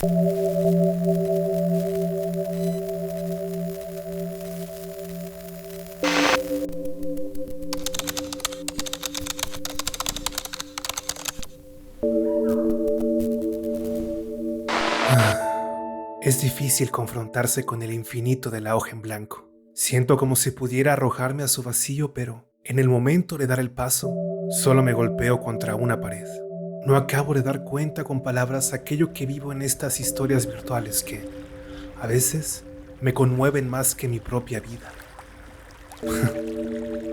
Es difícil confrontarse con el infinito de la hoja en blanco. Siento como si pudiera arrojarme a su vacío, pero en el momento de dar el paso, solo me golpeo contra una pared. No acabo de dar cuenta con palabras aquello que vivo en estas historias virtuales que, a veces, me conmueven más que mi propia vida.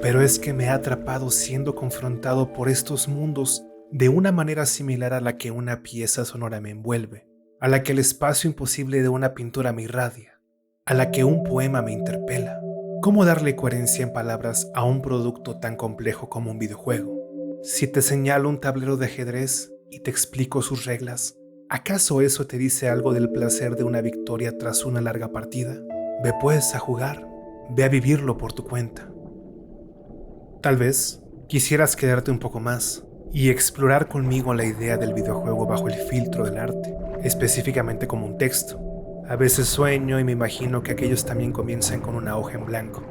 Pero es que me ha atrapado siendo confrontado por estos mundos de una manera similar a la que una pieza sonora me envuelve, a la que el espacio imposible de una pintura me irradia, a la que un poema me interpela. ¿Cómo darle coherencia en palabras a un producto tan complejo como un videojuego? Si te señalo un tablero de ajedrez y te explico sus reglas, ¿acaso eso te dice algo del placer de una victoria tras una larga partida? Ve pues a jugar, ve a vivirlo por tu cuenta. Tal vez quisieras quedarte un poco más y explorar conmigo la idea del videojuego bajo el filtro del arte, específicamente como un texto. A veces sueño y me imagino que aquellos también comienzan con una hoja en blanco.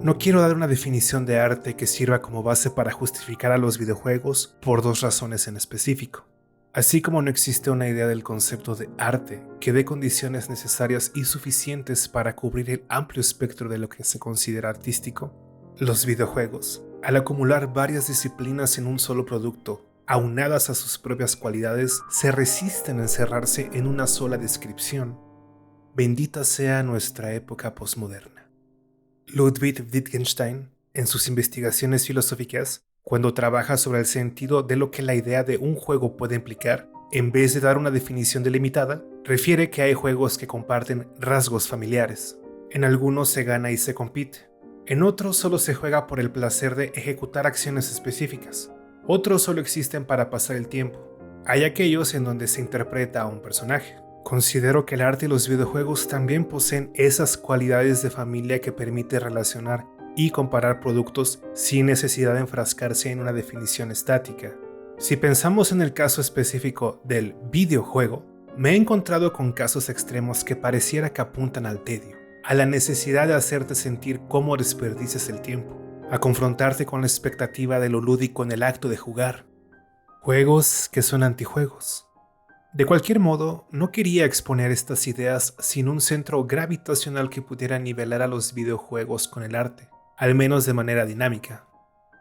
No quiero dar una definición de arte que sirva como base para justificar a los videojuegos por dos razones en específico. Así como no existe una idea del concepto de arte que dé condiciones necesarias y suficientes para cubrir el amplio espectro de lo que se considera artístico, los videojuegos, al acumular varias disciplinas en un solo producto, aunadas a sus propias cualidades, se resisten a encerrarse en una sola descripción. Bendita sea nuestra época posmoderna. Ludwig Wittgenstein, en sus investigaciones filosóficas, cuando trabaja sobre el sentido de lo que la idea de un juego puede implicar, en vez de dar una definición delimitada, refiere que hay juegos que comparten rasgos familiares. En algunos se gana y se compite. En otros solo se juega por el placer de ejecutar acciones específicas. Otros solo existen para pasar el tiempo. Hay aquellos en donde se interpreta a un personaje. Considero que el arte y los videojuegos también poseen esas cualidades de familia que permite relacionar y comparar productos sin necesidad de enfrascarse en una definición estática. Si pensamos en el caso específico del videojuego, me he encontrado con casos extremos que pareciera que apuntan al tedio, a la necesidad de hacerte sentir cómo desperdicias el tiempo, a confrontarte con la expectativa de lo lúdico en el acto de jugar. Juegos que son antijuegos. De cualquier modo, no quería exponer estas ideas sin un centro gravitacional que pudiera nivelar a los videojuegos con el arte, al menos de manera dinámica.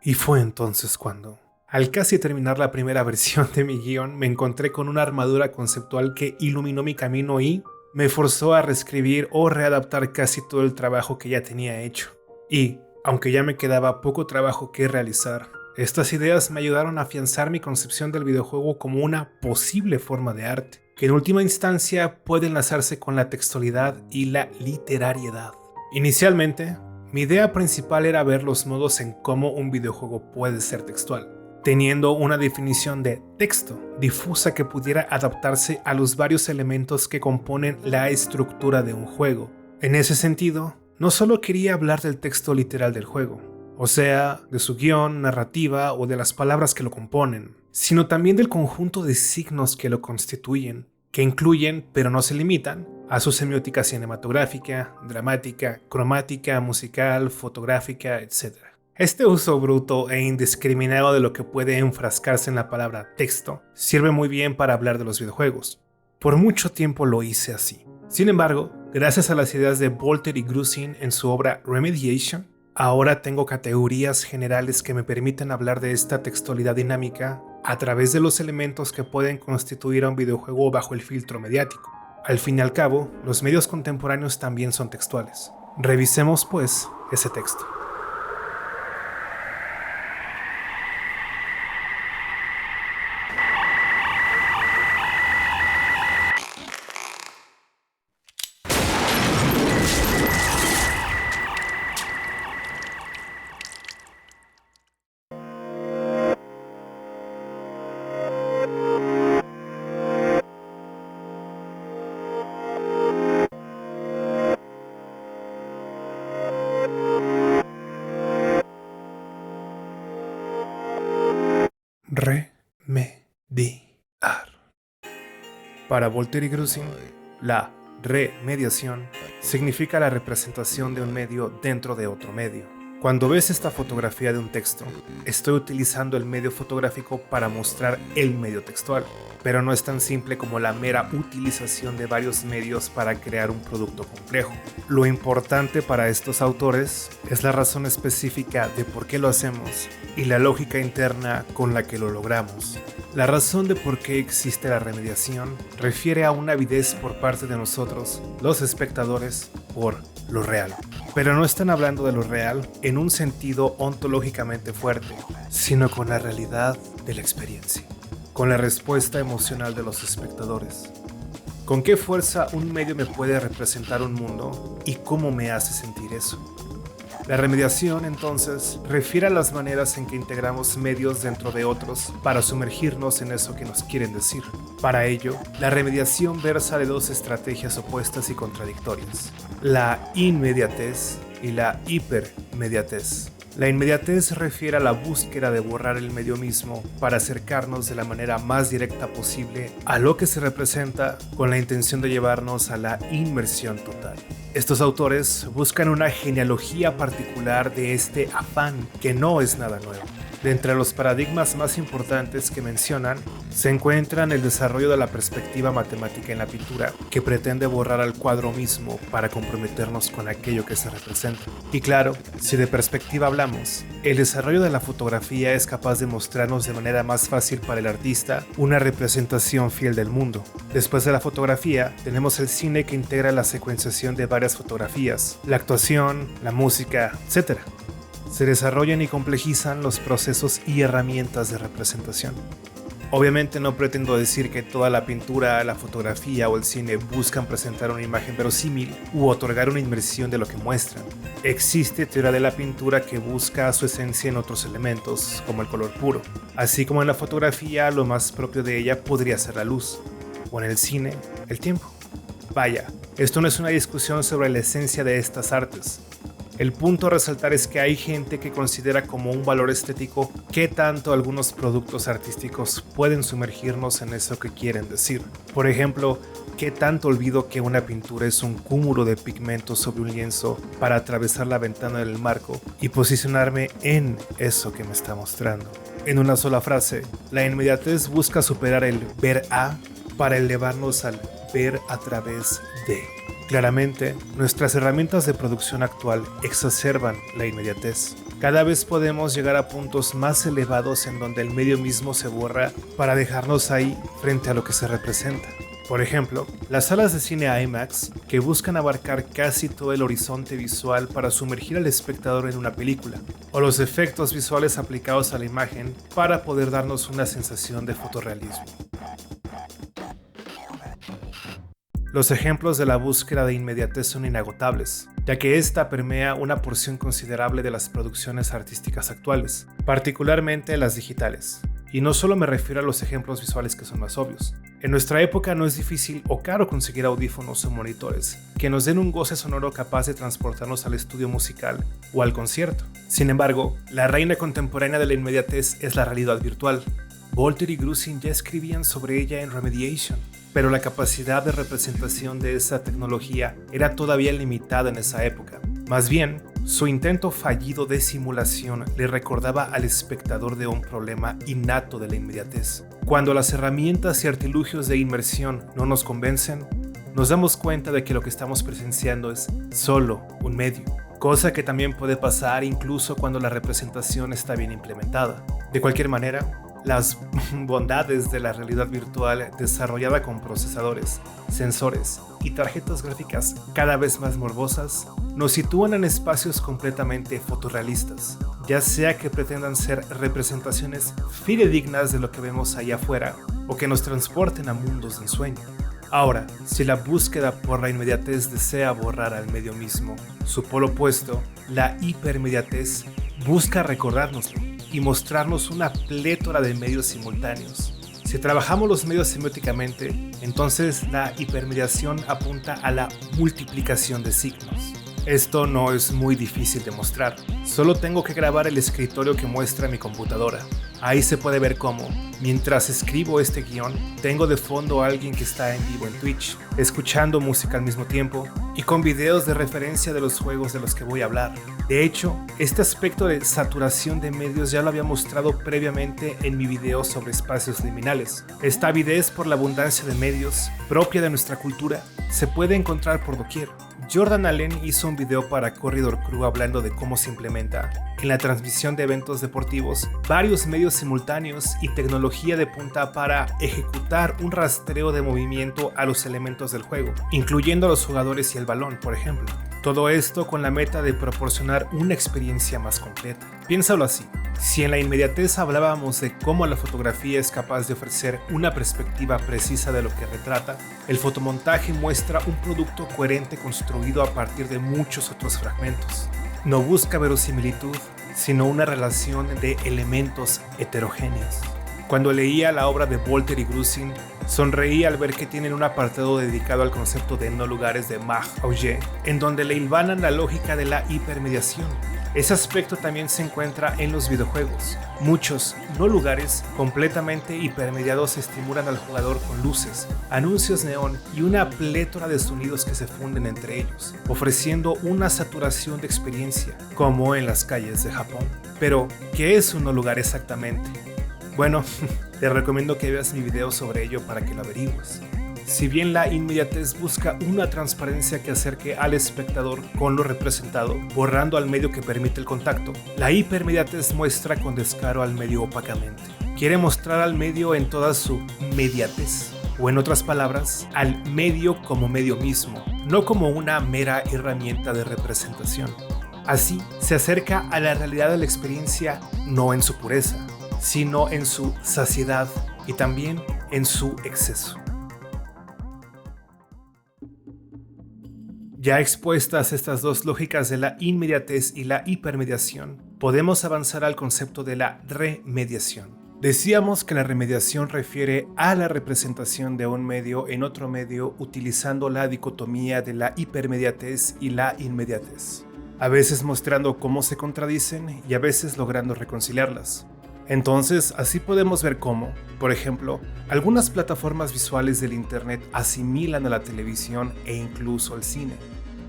Y fue entonces cuando, al casi terminar la primera versión de mi guión, me encontré con una armadura conceptual que iluminó mi camino y me forzó a reescribir o readaptar casi todo el trabajo que ya tenía hecho. Y, aunque ya me quedaba poco trabajo que realizar, estas ideas me ayudaron a afianzar mi concepción del videojuego como una posible forma de arte, que en última instancia puede enlazarse con la textualidad y la literariedad. Inicialmente, mi idea principal era ver los modos en cómo un videojuego puede ser textual, teniendo una definición de texto difusa que pudiera adaptarse a los varios elementos que componen la estructura de un juego. En ese sentido, no solo quería hablar del texto literal del juego, o sea, de su guión, narrativa o de las palabras que lo componen, sino también del conjunto de signos que lo constituyen, que incluyen, pero no se limitan, a su semiótica cinematográfica, dramática, cromática, musical, fotográfica, etc. Este uso bruto e indiscriminado de lo que puede enfrascarse en la palabra texto sirve muy bien para hablar de los videojuegos. Por mucho tiempo lo hice así. Sin embargo, gracias a las ideas de Volter y Grusin en su obra Remediation, ahora tengo categorías generales que me permiten hablar de esta textualidad dinámica a través de los elementos que pueden constituir a un videojuego bajo el filtro mediático. Al fin y al cabo, los medios contemporáneos también son textuales. Revisemos, pues, ese texto. Para Voltaire y Grusin, la remediación significa la representación de un medio dentro de otro medio. Cuando ves esta fotografía de un texto, estoy utilizando el medio fotográfico para mostrar el medio textual, pero no es tan simple como la mera utilización de varios medios para crear un producto complejo. Lo importante para estos autores es la razón específica de por qué lo hacemos y la lógica interna con la que lo logramos. La razón de por qué existe la remediación refiere a una avidez por parte de nosotros, los espectadores, por lo real. Pero no están hablando de lo real en un sentido ontológicamente fuerte, sino con la realidad de la experiencia, con la respuesta emocional de los espectadores. ¿Con qué fuerza un medio me puede representar un mundo y cómo me hace sentir eso? La remediación, entonces, refiere a las maneras en que integramos medios dentro de otros para sumergirnos en eso que nos quieren decir. Para ello, la remediación versa de dos estrategias opuestas y contradictorias: la inmediatez y la hipermediatez. La inmediatez refiere a la búsqueda de borrar el medio mismo para acercarnos de la manera más directa posible a lo que se representa, con la intención de llevarnos a la inmersión total. Estos autores buscan una genealogía particular de este afán que no es nada nuevo. De entre los paradigmas más importantes que mencionan, se encuentran el desarrollo de la perspectiva matemática en la pintura, que pretende borrar al cuadro mismo para comprometernos con aquello que se representa. Y claro, si de perspectiva hablamos, el desarrollo de la fotografía es capaz de mostrarnos de manera más fácil para el artista una representación fiel del mundo. Después de la fotografía, tenemos el cine, que integra la secuenciación de varias fotografías, la actuación, la música, etc. Se desarrollan y complejizan los procesos y herramientas de representación. Obviamente no pretendo decir que toda la pintura, la fotografía o el cine buscan presentar una imagen verosímil u otorgar una inmersión de lo que muestran. Existe teoría de la pintura que busca su esencia en otros elementos, como el color puro. Así como en la fotografía, lo más propio de ella podría ser la luz, o en el cine, el tiempo. Vaya, esto no es una discusión sobre la esencia de estas artes. El punto a resaltar es que hay gente que considera como un valor estético qué tanto algunos productos artísticos pueden sumergirnos en eso que quieren decir. Por ejemplo, qué tanto olvido que una pintura es un cúmulo de pigmentos sobre un lienzo para atravesar la ventana del marco y posicionarme en eso que me está mostrando. En una sola frase, la inmediatez busca superar el ver a para elevarnos al ver a través de. Claramente, nuestras herramientas de producción actual exacerban la inmediatez. Cada vez podemos llegar a puntos más elevados en donde el medio mismo se borra para dejarnos ahí frente a lo que se representa. Por ejemplo, las salas de cine IMAX, que buscan abarcar casi todo el horizonte visual para sumergir al espectador en una película, o los efectos visuales aplicados a la imagen para poder darnos una sensación de fotorrealismo. Los ejemplos de la búsqueda de inmediatez son inagotables, ya que esta permea una porción considerable de las producciones artísticas actuales, particularmente las digitales. Y no solo me refiero a los ejemplos visuales que son más obvios. En nuestra época no es difícil o caro conseguir audífonos o monitores que nos den un goce sonoro capaz de transportarnos al estudio musical o al concierto. Sin embargo, la reina contemporánea de la inmediatez es la realidad virtual. Voltaire y Grusin ya escribían sobre ella en Remediation, pero la capacidad de representación de esa tecnología era todavía limitada en esa época. Más bien, su intento fallido de simulación le recordaba al espectador de un problema innato de la inmediatez. Cuando las herramientas y artilugios de inmersión no nos convencen, nos damos cuenta de que lo que estamos presenciando es solo un medio, cosa que también puede pasar incluso cuando la representación está bien implementada. De cualquier manera, las bondades de la realidad virtual desarrollada con procesadores, sensores y tarjetas gráficas cada vez más morbosas nos sitúan en espacios completamente fotorrealistas, ya sea que pretendan ser representaciones fidedignas de lo que vemos allá afuera o que nos transporten a mundos de ensueño. Ahora, si la búsqueda por la inmediatez desea borrar al medio mismo, su polo opuesto, la hipermediatez, busca recordárnoslo y mostrarnos una plétora de medios simultáneos. Si trabajamos los medios semióticamente, entonces la hipermediación apunta a la multiplicación de signos. Esto no es muy difícil de mostrar, solo tengo que grabar el escritorio que muestra mi computadora. Ahí se puede ver cómo, mientras escribo este guión, tengo de fondo a alguien que está en vivo en Twitch, escuchando música al mismo tiempo y con videos de referencia de los juegos de los que voy a hablar. De hecho, este aspecto de saturación de medios ya lo había mostrado previamente en mi video sobre espacios liminales. Esta avidez por la abundancia de medios, propia de nuestra cultura, se puede encontrar por doquier. Jordan Allen hizo un video para Corridor Crew hablando de cómo se implementa en la transmisión de eventos deportivos varios medios simultáneos y tecnología de punta para ejecutar un rastreo de movimiento a los elementos del juego, incluyendo a los jugadores y el balón, por ejemplo. Todo esto con la meta de proporcionar una experiencia más completa. Piénsalo así. Si en la inmediatez hablábamos de cómo la fotografía es capaz de ofrecer una perspectiva precisa de lo que retrata, el fotomontaje muestra un producto coherente construido a partir de muchos otros fragmentos. No busca verosimilitud, sino una relación de elementos heterogéneos. Cuando leía la obra de Voltaire y Grusin, sonreí al ver que tienen un apartado dedicado al concepto de no lugares de Marc Augé, en donde le hilvanan la lógica de la hipermediación. Ese aspecto también se encuentra en los videojuegos. Muchos no lugares completamente hipermediados estimulan al jugador con luces, anuncios neón y una plétora de sonidos que se funden entre ellos, ofreciendo una saturación de experiencia, como en las calles de Japón. Pero, ¿qué es un no lugar exactamente? Bueno, te recomiendo que veas mi video sobre ello para que lo averigües. Si bien la inmediatez busca una transparencia que acerque al espectador con lo representado, borrando al medio que permite el contacto, la hipermediatez muestra con descaro al medio opacamente. Quiere mostrar al medio en toda su mediatez, o en otras palabras, al medio como medio mismo, no como una mera herramienta de representación. Así, se acerca a la realidad de la experiencia no en su pureza, sino en su saciedad y también en su exceso. Ya expuestas estas dos lógicas de la inmediatez y la hipermediación, podemos avanzar al concepto de la remediación. Decíamos que la remediación refiere a la representación de un medio en otro medio utilizando la dicotomía de la hipermediatez y la inmediatez, a veces mostrando cómo se contradicen y a veces logrando reconciliarlas. Entonces, así podemos ver cómo, por ejemplo, algunas plataformas visuales del Internet asimilan a la televisión e incluso al cine.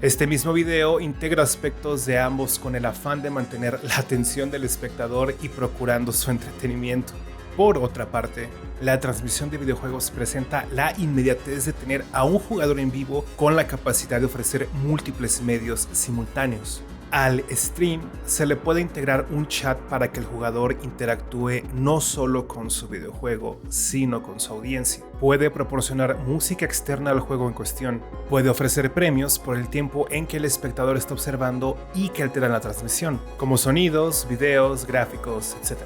Este mismo video integra aspectos de ambos con el afán de mantener la atención del espectador y procurando su entretenimiento. Por otra parte, la transmisión de videojuegos presenta la inmediatez de tener a un jugador en vivo con la capacidad de ofrecer múltiples medios simultáneos. Al stream se le puede integrar un chat para que el jugador interactúe no solo con su videojuego, sino con su audiencia. Puede proporcionar música externa al juego en cuestión. Puede ofrecer premios por el tiempo en que el espectador está observando y que alteran la transmisión, como sonidos, videos, gráficos, etc.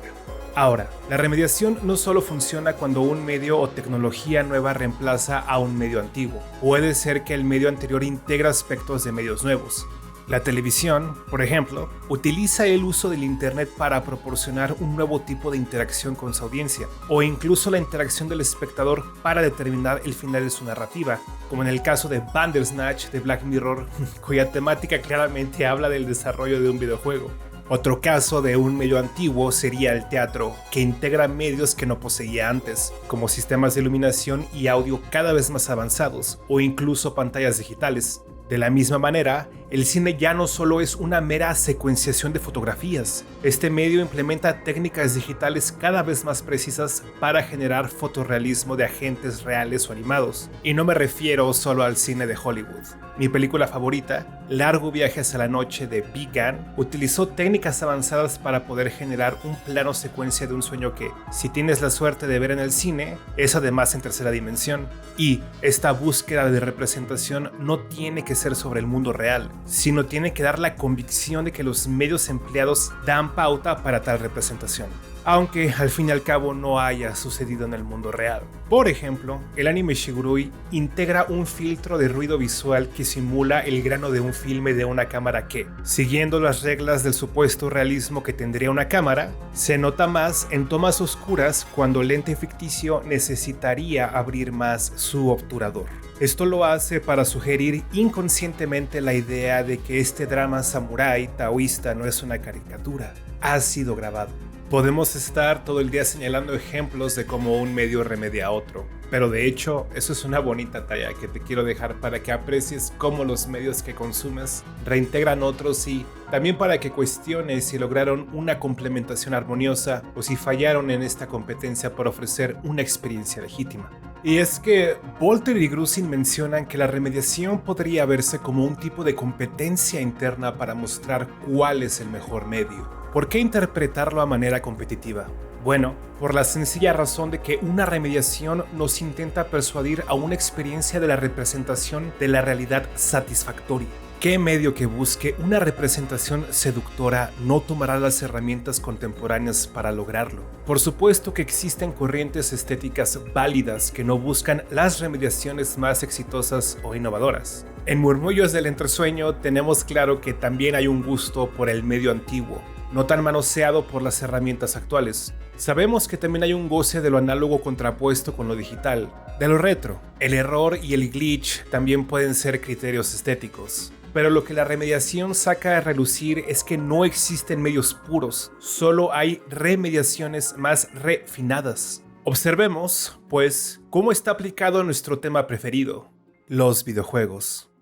Ahora, la remediación no solo funciona cuando un medio o tecnología nueva reemplaza a un medio antiguo. Puede ser que el medio anterior integra aspectos de medios nuevos. La televisión, por ejemplo, utiliza el uso del Internet para proporcionar un nuevo tipo de interacción con su audiencia, o incluso la interacción del espectador para determinar el final de su narrativa, como en el caso de Bandersnatch de Black Mirror, cuya temática claramente habla del desarrollo de un videojuego. Otro caso de un medio antiguo sería el teatro, que integra medios que no poseía antes, como sistemas de iluminación y audio cada vez más avanzados, o incluso pantallas digitales. De la misma manera, el cine ya no solo es una mera secuenciación de fotografías. Este medio implementa técnicas digitales cada vez más precisas para generar fotorrealismo de agentes reales o animados. Y no me refiero solo al cine de Hollywood. Mi película favorita, Largo viaje hacia la noche de Bi Gan, utilizó técnicas avanzadas para poder generar un plano secuencia de un sueño que, si tienes la suerte de ver en el cine, es además en tercera dimensión. Y esta búsqueda de representación no tiene que ser sobre el mundo real, sino tiene que dar la convicción de que los medios empleados dan pauta para tal representación, aunque al fin y al cabo no haya sucedido en el mundo real. Por ejemplo, el anime Shigurui integra un filtro de ruido visual que simula el grano de un filme de una cámara que, siguiendo las reglas del supuesto realismo que tendría una cámara, se nota más en tomas oscuras cuando el lente ficticio necesitaría abrir más su obturador. Esto lo hace para sugerir inconscientemente la idea de que este drama samurái taoísta no es una caricatura, ha sido grabado. Podemos estar todo el día señalando ejemplos de cómo un medio remedia a otro, pero de hecho eso es una bonita tarea que te quiero dejar para que aprecies cómo los medios que consumes reintegran otros y también para que cuestiones si lograron una complementación armoniosa o si fallaron en esta competencia por ofrecer una experiencia legítima. Y es que Volter y Grusin mencionan que la remediación podría verse como un tipo de competencia interna para mostrar cuál es el mejor medio. ¿Por qué interpretarlo a manera competitiva? Bueno, por la sencilla razón de que una remediación nos intenta persuadir a una experiencia de la representación de la realidad satisfactoria. ¿Qué medio que busque una representación seductora no tomará las herramientas contemporáneas para lograrlo? Por supuesto que existen corrientes estéticas válidas que no buscan las remediaciones más exitosas o innovadoras. En Murmullos del Entresueño tenemos claro que también hay un gusto por el medio antiguo, no tan manoseado por las herramientas actuales. Sabemos que también hay un goce de lo análogo contrapuesto con lo digital, de lo retro. El error y el glitch también pueden ser criterios estéticos. Pero lo que la remediación saca a relucir es que no existen medios puros, solo hay remediaciones más refinadas. Observemos, pues, cómo está aplicado nuestro tema preferido, los videojuegos.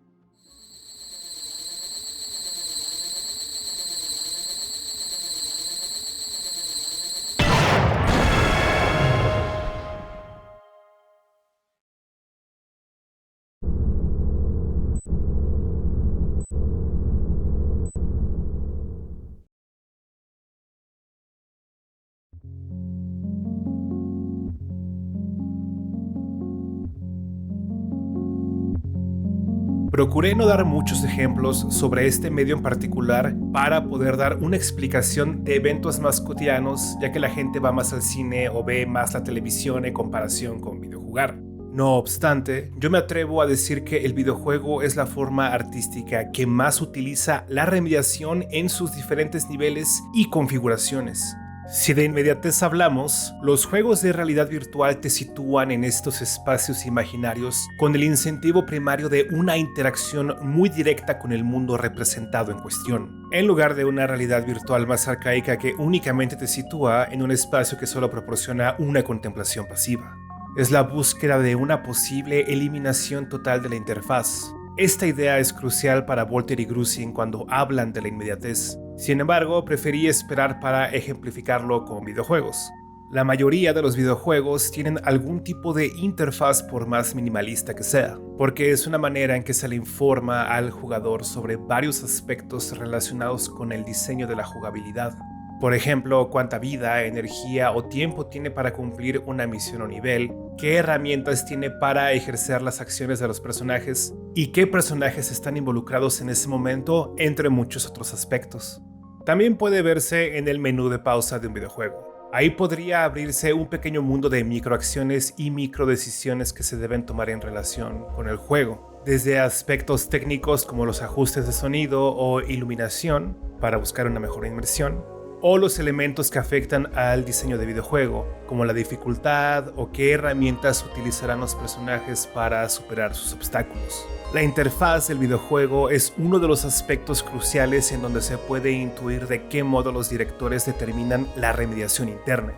Procuré no dar muchos ejemplos sobre este medio en particular para poder dar una explicación de eventos más cotidianos, ya que la gente va más al cine o ve más la televisión en comparación con videojugar. No obstante, yo me atrevo a decir que el videojuego es la forma artística que más utiliza la remediación en sus diferentes niveles y configuraciones. Si de inmediatez hablamos, los juegos de realidad virtual te sitúan en estos espacios imaginarios con el incentivo primario de una interacción muy directa con el mundo representado en cuestión, en lugar de una realidad virtual más arcaica que únicamente te sitúa en un espacio que solo proporciona una contemplación pasiva. Es la búsqueda de una posible eliminación total de la interfaz. Esta idea es crucial para Volter y Grusin cuando hablan de la inmediatez. Sin embargo, preferí esperar para ejemplificarlo con videojuegos. La mayoría de los videojuegos tienen algún tipo de interfaz por más minimalista que sea, porque es una manera en que se le informa al jugador sobre varios aspectos relacionados con el diseño de la jugabilidad. Por ejemplo, cuánta vida, energía o tiempo tiene para cumplir una misión o nivel, qué herramientas tiene para ejercer las acciones de los personajes y qué personajes están involucrados en ese momento, entre muchos otros aspectos. También puede verse en el menú de pausa de un videojuego. Ahí podría abrirse un pequeño mundo de microacciones y microdecisiones que se deben tomar en relación con el juego, desde aspectos técnicos como los ajustes de sonido o iluminación para buscar una mejor inmersión, o los elementos que afectan al diseño de videojuego, como la dificultad o qué herramientas utilizarán los personajes para superar sus obstáculos. La interfaz del videojuego es uno de los aspectos cruciales en donde se puede intuir de qué modo los directores determinan la remediación interna.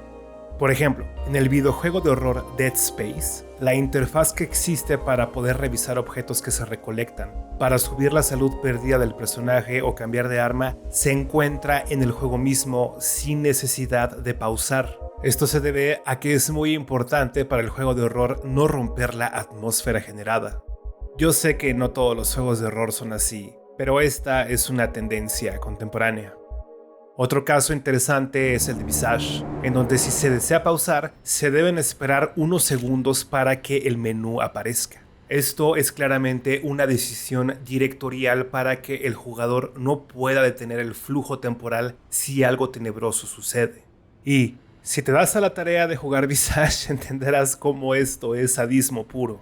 Por ejemplo, en el videojuego de horror Dead Space, la interfaz que existe para poder revisar objetos que se recolectan, para subir la salud perdida del personaje o cambiar de arma, se encuentra en el juego mismo sin necesidad de pausar. Esto se debe a que es muy importante para el juego de horror no romper la atmósfera generada. Yo sé que no todos los juegos de horror son así, pero esta es una tendencia contemporánea. Otro caso interesante es el de Visage, en donde si se desea pausar, se deben esperar unos segundos para que el menú aparezca. Esto es claramente una decisión directorial para que el jugador no pueda detener el flujo temporal si algo tenebroso sucede. Y si te das a la tarea de jugar Visage, entenderás cómo esto es sadismo puro.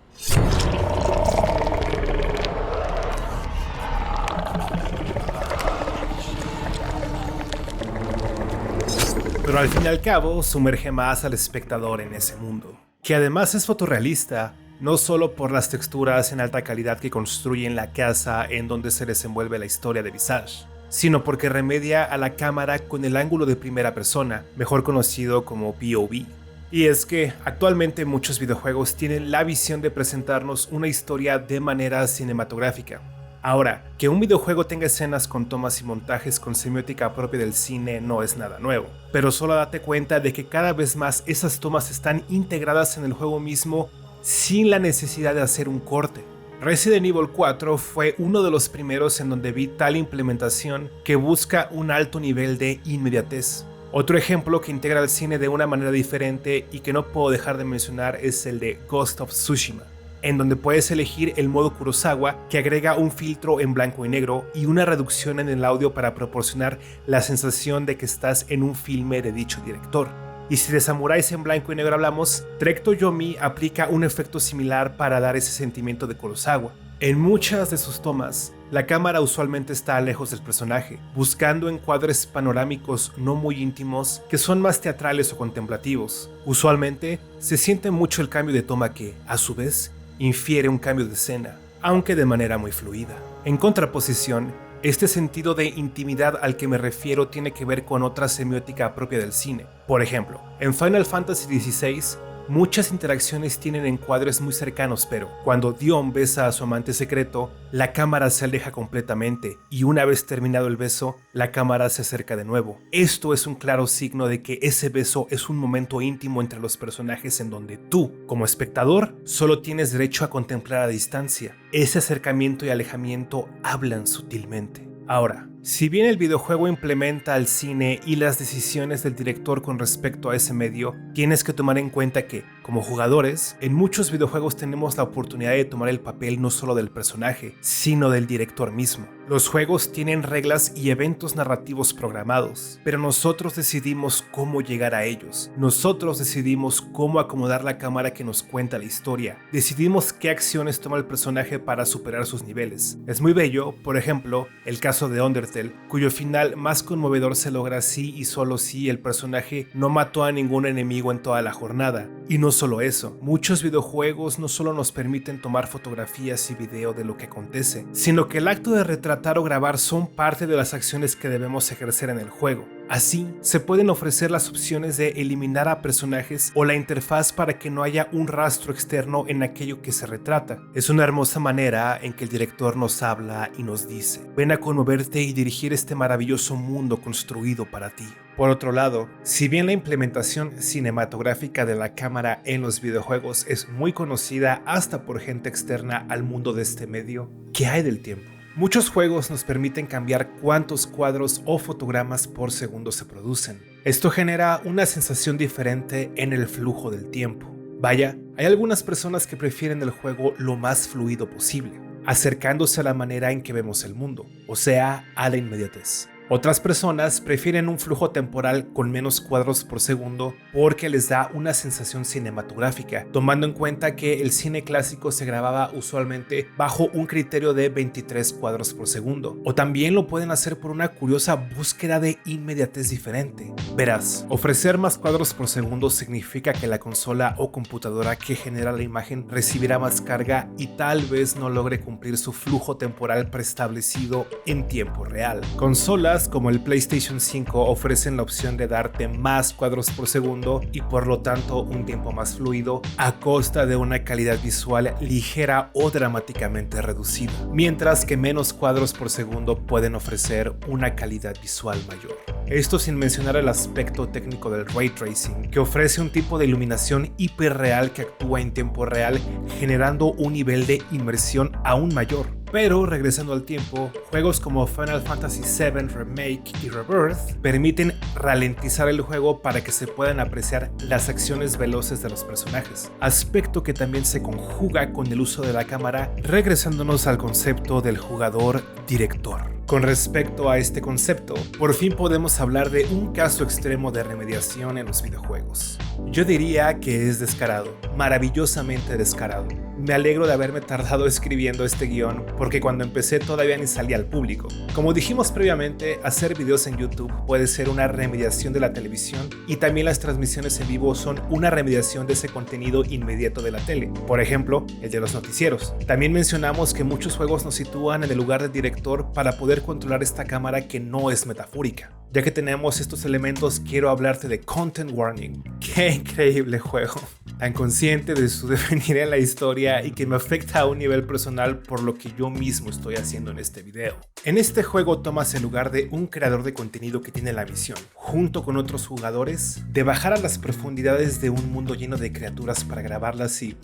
Pero al fin y al cabo sumerge más al espectador en ese mundo, que además es fotorrealista, no solo por las texturas en alta calidad que construyen la casa en donde se desenvuelve la historia de Visage, sino porque remedia a la cámara con el ángulo de primera persona, mejor conocido como POV. Y es que actualmente muchos videojuegos tienen la visión de presentarnos una historia de manera cinematográfica. Ahora, que un videojuego tenga escenas con tomas y montajes con semiótica propia del cine no es nada nuevo, pero solo date cuenta de que cada vez más esas tomas están integradas en el juego mismo sin la necesidad de hacer un corte. Resident Evil 4 fue uno de los primeros en donde vi tal implementación que busca un alto nivel de inmediatez. Otro ejemplo que integra el cine de una manera diferente y que no puedo dejar de mencionar es el de Ghost of Tsushima, en donde puedes elegir el modo Kurosawa, que agrega un filtro en blanco y negro y una reducción en el audio para proporcionar la sensación de que estás en un filme de dicho director. Y si de samuráis en blanco y negro hablamos, Trek to Yomi aplica un efecto similar para dar ese sentimiento de Kurosawa. En muchas de sus tomas, la cámara usualmente está lejos del personaje, buscando encuadres panorámicos no muy íntimos que son más teatrales o contemplativos. Usualmente, se siente mucho el cambio de toma que, a su vez, infiere un cambio de escena, aunque de manera muy fluida. En contraposición, este sentido de intimidad al que me refiero tiene que ver con otra semiótica propia del cine. Por ejemplo, en Final Fantasy XVI, muchas interacciones tienen encuadres muy cercanos, pero cuando Dion besa a su amante secreto, la cámara se aleja completamente y una vez terminado el beso, la cámara se acerca de nuevo. Esto es un claro signo de que ese beso es un momento íntimo entre los personajes en donde tú, como espectador, solo tienes derecho a contemplar a distancia. Ese acercamiento y alejamiento hablan sutilmente. Ahora, si bien el videojuego implementa al cine y las decisiones del director con respecto a ese medio, tienes que tomar en cuenta que, como jugadores, en muchos videojuegos tenemos la oportunidad de tomar el papel no solo del personaje, sino del director mismo. Los juegos tienen reglas y eventos narrativos programados, pero nosotros decidimos cómo llegar a ellos. Nosotros decidimos cómo acomodar la cámara que nos cuenta la historia. Decidimos qué acciones toma el personaje para superar sus niveles. Es muy bello, por ejemplo, el caso de Undertale, cuyo final más conmovedor se logra si y solo si el personaje no mató a ningún enemigo en toda la jornada. Y no solo eso, muchos videojuegos no solo nos permiten tomar fotografías y video de lo que acontece, sino que el acto de retratar o grabar son parte de las acciones que debemos ejercer en el juego. Así, se pueden ofrecer las opciones de eliminar a personajes o la interfaz para que no haya un rastro externo en aquello que se retrata. Es una hermosa manera en que el director nos habla y nos dice: ven a conmoverte y dirigir este maravilloso mundo construido para ti. Por otro lado, si bien la implementación cinematográfica de la cámara en los videojuegos es muy conocida hasta por gente externa al mundo de este medio, ¿qué hay del tiempo? Muchos juegos nos permiten cambiar cuántos cuadros o fotogramas por segundo se producen. Esto genera una sensación diferente en el flujo del tiempo. Vaya, hay algunas personas que prefieren el juego lo más fluido posible, acercándose a la manera en que vemos el mundo, o sea, a la inmediatez. Otras personas prefieren un flujo temporal con menos cuadros por segundo porque les da una sensación cinematográfica, tomando en cuenta que el cine clásico se grababa usualmente bajo un criterio de 23 cuadros por segundo. O también lo pueden hacer por una curiosa búsqueda de inmediatez diferente. Verás, ofrecer más cuadros por segundo significa que la consola o computadora que genera la imagen recibirá más carga y tal vez no logre cumplir su flujo temporal preestablecido en tiempo real. Consolas como el PlayStation 5 ofrecen la opción de darte más cuadros por segundo y por lo tanto un tiempo más fluido a costa de una calidad visual ligera o dramáticamente reducida, mientras que menos cuadros por segundo pueden ofrecer una calidad visual mayor. Esto sin mencionar el aspecto técnico del Ray Tracing, que ofrece un tipo de iluminación hiperreal que actúa en tiempo real, generando un nivel de inmersión aún mayor. Pero regresando al tiempo, juegos como Final Fantasy VII Remake y Rebirth permiten ralentizar el juego para que se puedan apreciar las acciones veloces de los personajes, aspecto que también se conjuga con el uso de la cámara, regresándonos al concepto del jugador director. Con respecto a este concepto, por fin podemos hablar de un caso extremo de remediación en los videojuegos. Yo diría que es descarado, maravillosamente descarado. me alegro de haberme tardado escribiendo este guión porque cuando empecé todavía ni salía al público. Como dijimos previamente, hacer videos en YouTube puede ser una remediación de la televisión y también las transmisiones en vivo son una remediación de ese contenido inmediato de la tele, por ejemplo, el de los noticieros. También mencionamos que muchos juegos nos sitúan en el lugar del director para poder controlar esta cámara que no es metafórica. Ya que tenemos estos elementos, quiero hablarte de Content Warning. ¡Qué increíble juego! Tan consciente de su devenir en la historia y que me afecta a un nivel personal por lo que yo mismo estoy haciendo en este video. En este juego tomas el lugar de un creador de contenido que tiene la misión, junto con otros jugadores, de bajar a las profundidades de un mundo lleno de criaturas para grabarlas y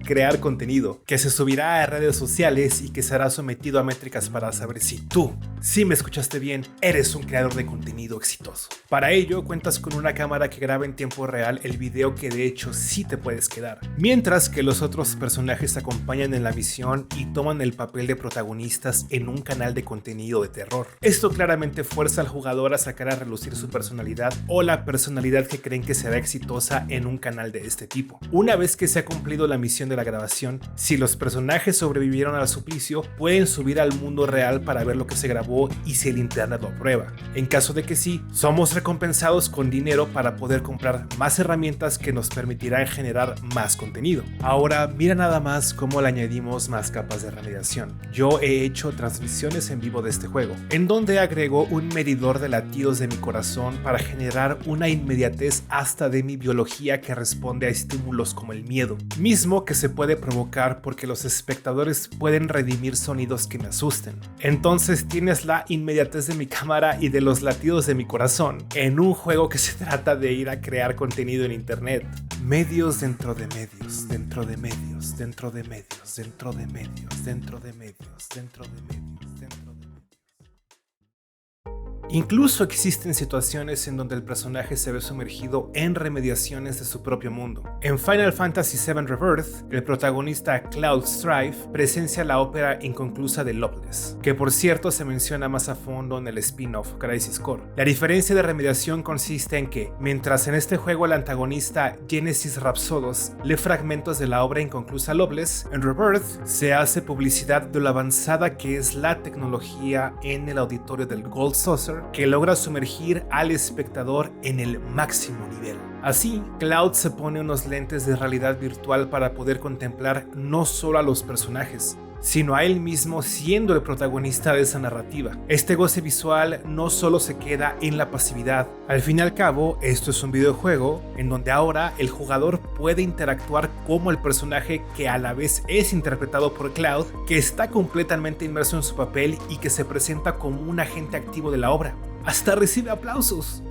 crear contenido, que se subirá a redes sociales y que será sometido a métricas para saber si tú, si me escuchaste bien, eres un creador de contenido exitoso. Para ello cuentas con una cámara que graba en tiempo real el video que de hecho sí te puedes quedar, mientras que los otros personajes te acompañan en la misión y toman el papel de protagonistas en un canal de contenido de terror. Esto claramente fuerza al jugador a sacar a relucir su personalidad o la personalidad que creen que será exitosa en un canal de este tipo. Una vez que se ha cumplido la misión de la grabación, si los personajes sobrevivieron al suplicio, pueden subir al mundo real para ver lo que se grabó y si el internet lo aprueba. En caso de que sí, somos recompensados con dinero para poder comprar más herramientas que nos permitirán generar más contenido. Ahora mira nada más cómo le añadimos más capas de remediación. Yo he hecho transmisiones en vivo de este juego, en donde agrego un medidor de latidos de mi corazón para generar una inmediatez hasta de mi biología que responde a estímulos como el miedo, mismo que se puede provocar porque los espectadores pueden redimir sonidos que me asusten. Entonces tienes la inmediatez de mi cámara y de los latidos de mi corazón en un juego que se trata de ir a crear contenido en internet. Medios dentro de medios, dentro de medios, dentro de medios, dentro de medios, dentro de medios, dentro de medios, dentro de medios. Incluso existen situaciones en donde el personaje se ve sumergido en remediaciones de su propio mundo. En Final Fantasy VII Rebirth, el protagonista Cloud Strife presencia la ópera inconclusa de Loveless, que por cierto se menciona más a fondo en el spin-off Crisis Core. La diferencia de remediación consiste en que, mientras en este juego el antagonista Genesis Rhapsodos lee fragmentos de la obra inconclusa Loveless, en Rebirth se hace publicidad de lo avanzada que es la tecnología en el auditorio del Gold Saucer, que logra sumergir al espectador en el máximo nivel. Así, Cloud se pone unos lentes de realidad virtual para poder contemplar no solo a los personajes, sino a él mismo siendo el protagonista de esa narrativa. Este goce visual no solo se queda en la pasividad. Al fin y al cabo, esto es un videojuego en donde ahora el jugador puede interactuar como el personaje que a la vez es interpretado por Cloud, que está completamente inmerso en su papel y que se presenta como un agente activo de la obra. Hasta recibe aplausos.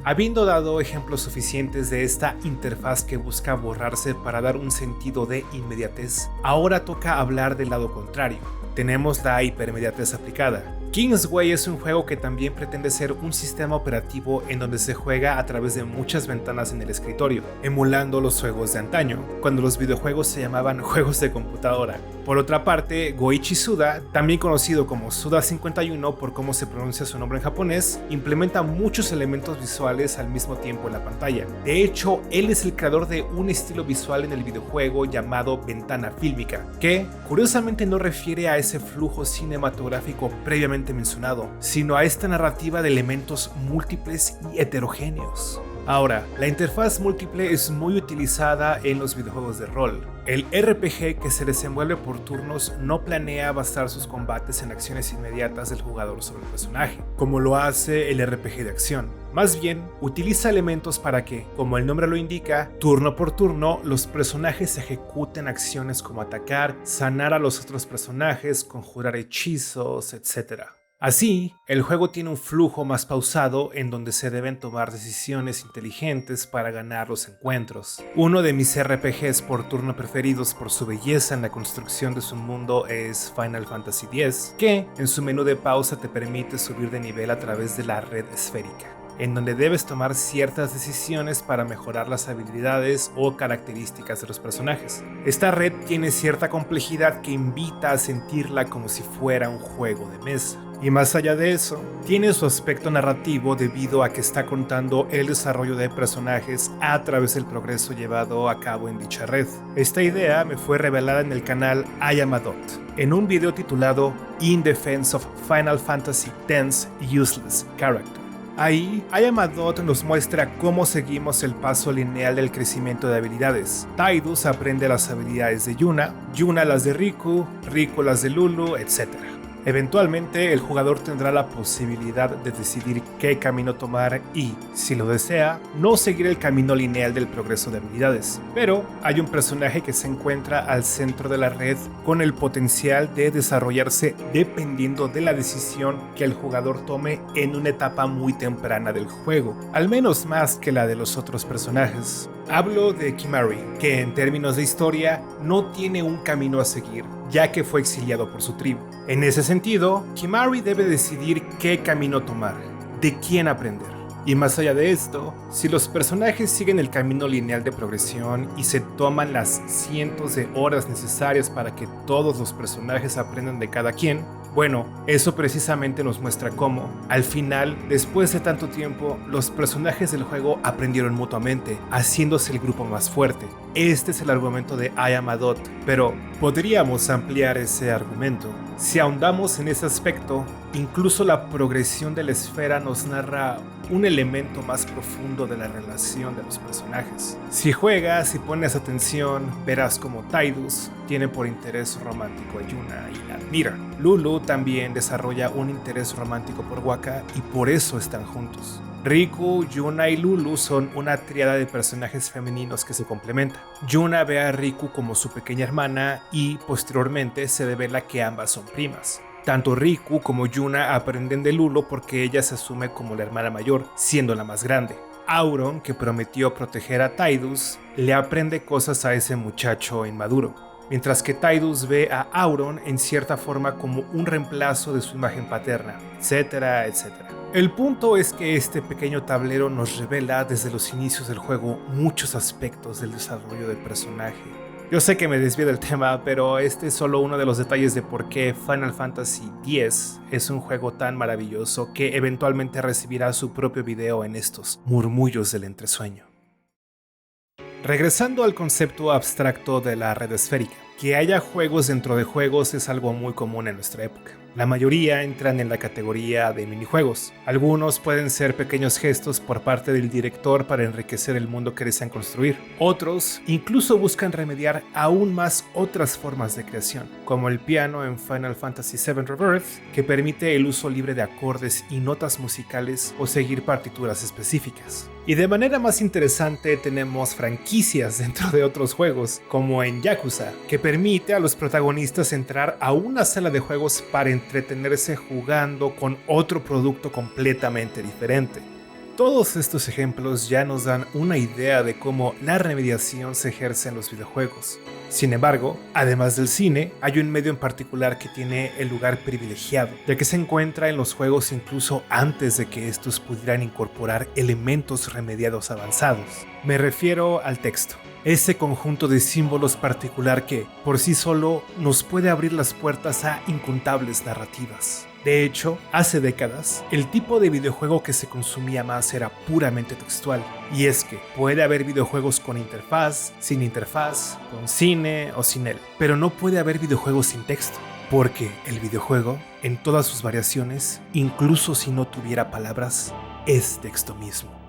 Habiendo dado ejemplos suficientes de esta interfaz que busca borrarse para dar un sentido de inmediatez, ahora toca hablar del lado contrario. Tenemos la hipermediatez aplicada. Kingsway es un juego que también pretende ser un sistema operativo en donde se juega a través de muchas ventanas en el escritorio, emulando los juegos de antaño, cuando los videojuegos se llamaban juegos de computadora. Por otra parte, Goichi Suda, también conocido como Suda51 por cómo se pronuncia su nombre en japonés, implementa muchos elementos visuales al mismo tiempo en la pantalla. De hecho, él es el creador de un estilo visual en el videojuego llamado ventana fílmica, que curiosamente no refiere a ese flujo cinematográfico previamente mencionado, sino a esta narrativa de elementos múltiples y heterogéneos. Ahora, la interfaz múltiple es muy utilizada en los videojuegos de rol. El RPG que se desenvuelve por turnos no planea basar sus combates en acciones inmediatas del jugador sobre el personaje, como lo hace el RPG de acción. Más bien, utiliza elementos para que, como el nombre lo indica, turno por turno, los personajes ejecuten acciones como atacar, sanar a los otros personajes, conjurar hechizos, etc. Así, el juego tiene un flujo más pausado en donde se deben tomar decisiones inteligentes para ganar los encuentros. Uno de mis RPGs por turno preferidos por su belleza en la construcción de su mundo es Final Fantasy X, que en su menú de pausa te permite subir de nivel a través de la red esférica, en donde debes tomar ciertas decisiones para mejorar las habilidades o características de los personajes. Esta red tiene cierta complejidad que invita a sentirla como si fuera un juego de mesa. Y más allá de eso, tiene su aspecto narrativo debido a que está contando el desarrollo de personajes a través del progreso llevado a cabo en dicha red. Esta idea me fue revelada en el canal I Am a Dot, en un video titulado In Defense of Final Fantasy X's Useless Character. Ahí, I Am a Dot nos muestra cómo seguimos el paso lineal del crecimiento de habilidades. Tidus aprende las habilidades de Yuna, Yuna las de Riku, Riku las de Lulu, etc. Eventualmente, el jugador tendrá la posibilidad de decidir qué camino tomar y, si lo desea, no seguir el camino lineal del progreso de habilidades. Pero hay un personaje que se encuentra al centro de la red con el potencial de desarrollarse dependiendo de la decisión que el jugador tome en una etapa muy temprana del juego, al menos más que la de los otros personajes. Hablo de Kimahri, que en términos de historia no tiene un camino a seguir, ya que fue exiliado por su tribu. En ese sentido, Kimahri debe decidir qué camino tomar, de quién aprender. Y más allá de esto, si los personajes siguen el camino lineal de progresión y se toman las cientos de horas necesarias para que todos los personajes aprendan de cada quien, bueno, eso precisamente nos muestra cómo, al final, después de tanto tiempo, los personajes del juego aprendieron mutuamente, haciéndose el grupo más fuerte. Este es el argumento de I Am a Dot, pero podríamos ampliar ese argumento. Si ahondamos en ese aspecto, incluso la progresión de la esfera nos narra un elemento más profundo de la relación de los personajes. Si juegas y pones atención, verás como Tidus tiene por interés romántico a Yuna y la admira. Lulu también desarrolla un interés romántico por Wakka y por eso están juntos. Riku, Yuna y Lulu son una tríada de personajes femeninos que se complementan. Yuna ve a Riku como su pequeña hermana y posteriormente se revela que ambas son primas. Tanto Riku como Yuna aprenden de Lulu porque ella se asume como la hermana mayor, siendo la más grande. Auron, que prometió proteger a Tidus, le aprende cosas a ese muchacho inmaduro, mientras que Tidus ve a Auron en cierta forma como un reemplazo de su imagen paterna, etcétera, etcétera. El punto es que este pequeño tablero nos revela desde los inicios del juego muchos aspectos del desarrollo del personaje. Yo sé que me desvío del tema, pero este es solo uno de los detalles de por qué Final Fantasy X es un juego tan maravilloso que eventualmente recibirá su propio video en estos murmullos del entresueño. Regresando al concepto abstracto de la red esférica, que haya juegos dentro de juegos es algo muy común en nuestra época. La mayoría entran en la categoría de minijuegos. Algunos pueden ser pequeños gestos por parte del director para enriquecer el mundo que desean construir. Otros incluso buscan remediar aún más otras formas de creación, como el piano en Final Fantasy VII Rebirth, que permite el uso libre de acordes y notas musicales o seguir partituras específicas. Y de manera más interesante tenemos franquicias dentro de otros juegos, como en Yakuza, que permite a los protagonistas entrar a una sala de juegos para entretenerse jugando con otro producto completamente diferente. Todos estos ejemplos ya nos dan una idea de cómo la remediación se ejerce en los videojuegos. Sin embargo, además del cine, hay un medio en particular que tiene el lugar privilegiado, ya que se encuentra en los juegos incluso antes de que estos pudieran incorporar elementos remediados avanzados. Me refiero al texto. Ese conjunto de símbolos particular que, por sí solo, nos puede abrir las puertas a incontables narrativas. De hecho, hace décadas, el tipo de videojuego que se consumía más era puramente textual. Y es que puede haber videojuegos con interfaz, con cine o sin él. Pero no puede haber videojuegos sin texto. Porque el videojuego, en todas sus variaciones, incluso si no tuviera palabras, es texto mismo.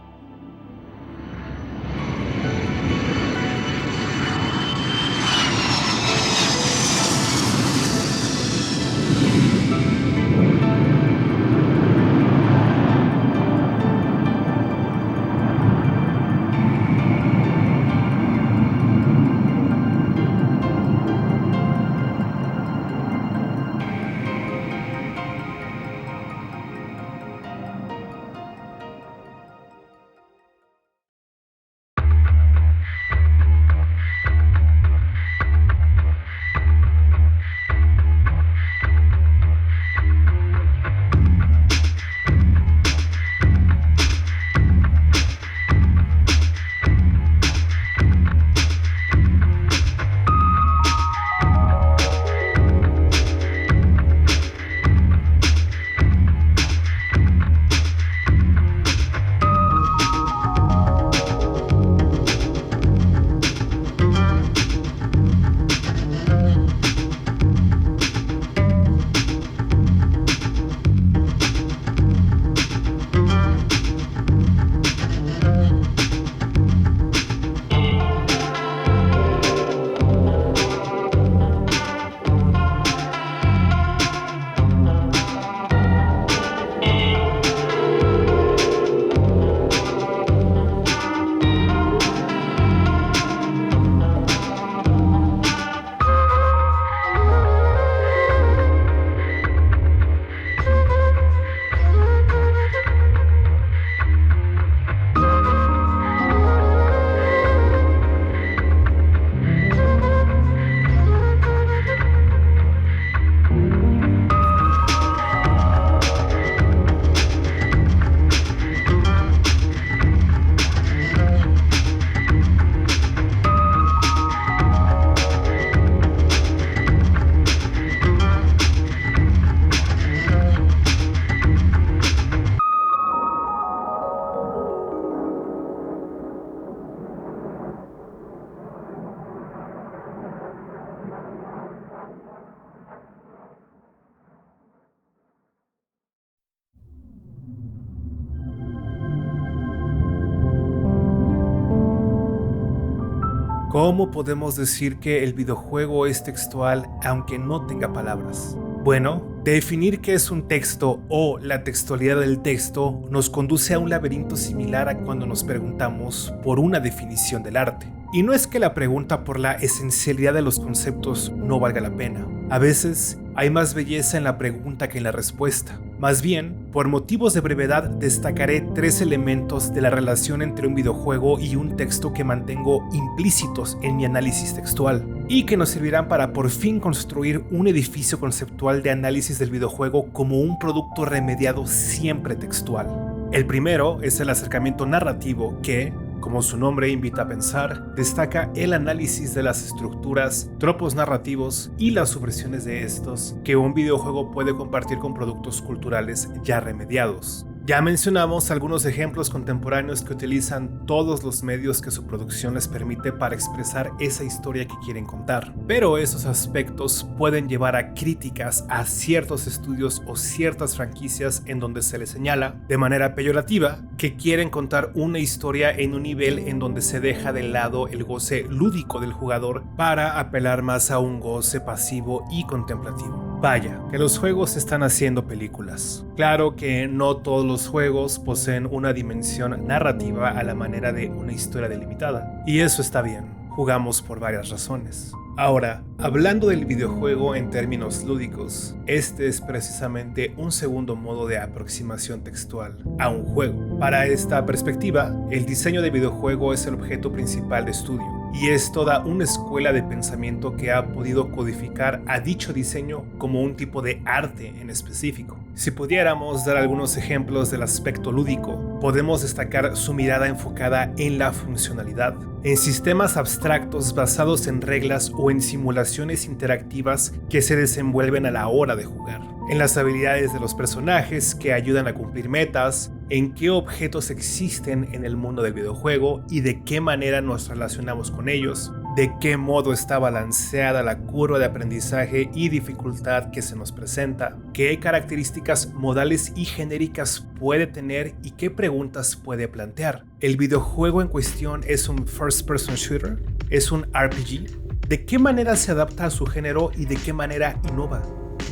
¿Cómo podemos decir que el videojuego es textual aunque no tenga palabras? Bueno, definir qué es un texto o la textualidad del texto nos conduce a un laberinto similar a cuando nos preguntamos por una definición del arte. Y no es que la pregunta por la esencialidad de los conceptos no valga la pena. A veces hay más belleza en la pregunta que en la respuesta. Más bien, por motivos de brevedad, destacaré 3 elementos de la relación entre un videojuego y un texto que mantengo implícitos en mi análisis textual y que nos servirán para por fin construir un edificio conceptual de análisis del videojuego como un producto remediado siempre textual. El primero es el acercamiento narrativo que, como su nombre invita a pensar, destaca el análisis de las estructuras, tropos narrativos y las subversiones de estos que un videojuego puede compartir con productos culturales ya remediados. Ya mencionamos algunos ejemplos contemporáneos que utilizan todos los medios que su producción les permite para expresar esa historia que quieren contar. Pero esos aspectos pueden llevar a críticas a ciertos estudios o ciertas franquicias en donde se les señala, de manera peyorativa, que quieren contar una historia en un nivel en donde se deja de lado el goce lúdico del jugador para apelar más a un goce pasivo y contemplativo. Vaya, que los juegos están haciendo películas. Claro que no todos los juegos poseen una dimensión narrativa a la manera de una historia delimitada, y eso está bien, jugamos por varias razones. Ahora, hablando del videojuego en términos lúdicos, este es precisamente un segundo modo de aproximación textual a un juego. Para esta perspectiva, el diseño de videojuego es el objeto principal de estudio, y es toda una escuela de pensamiento que ha podido codificar a dicho diseño como un tipo de arte en específico. Si pudiéramos dar algunos ejemplos del aspecto lúdico, podemos destacar su mirada enfocada en la funcionalidad, en sistemas abstractos basados en reglas o en simulaciones interactivas que se desenvuelven a la hora de jugar, en las habilidades de los personajes que ayudan a cumplir metas, en qué objetos existen en el mundo del videojuego y de qué manera nos relacionamos con ellos, de qué modo está balanceada la curva de aprendizaje y dificultad que se nos presenta, qué características modales y genéricas puede tener y qué preguntas puede plantear. ¿El videojuego en cuestión es un first-person shooter? ¿Es un RPG? ¿De qué manera se adapta a su género y de qué manera innova?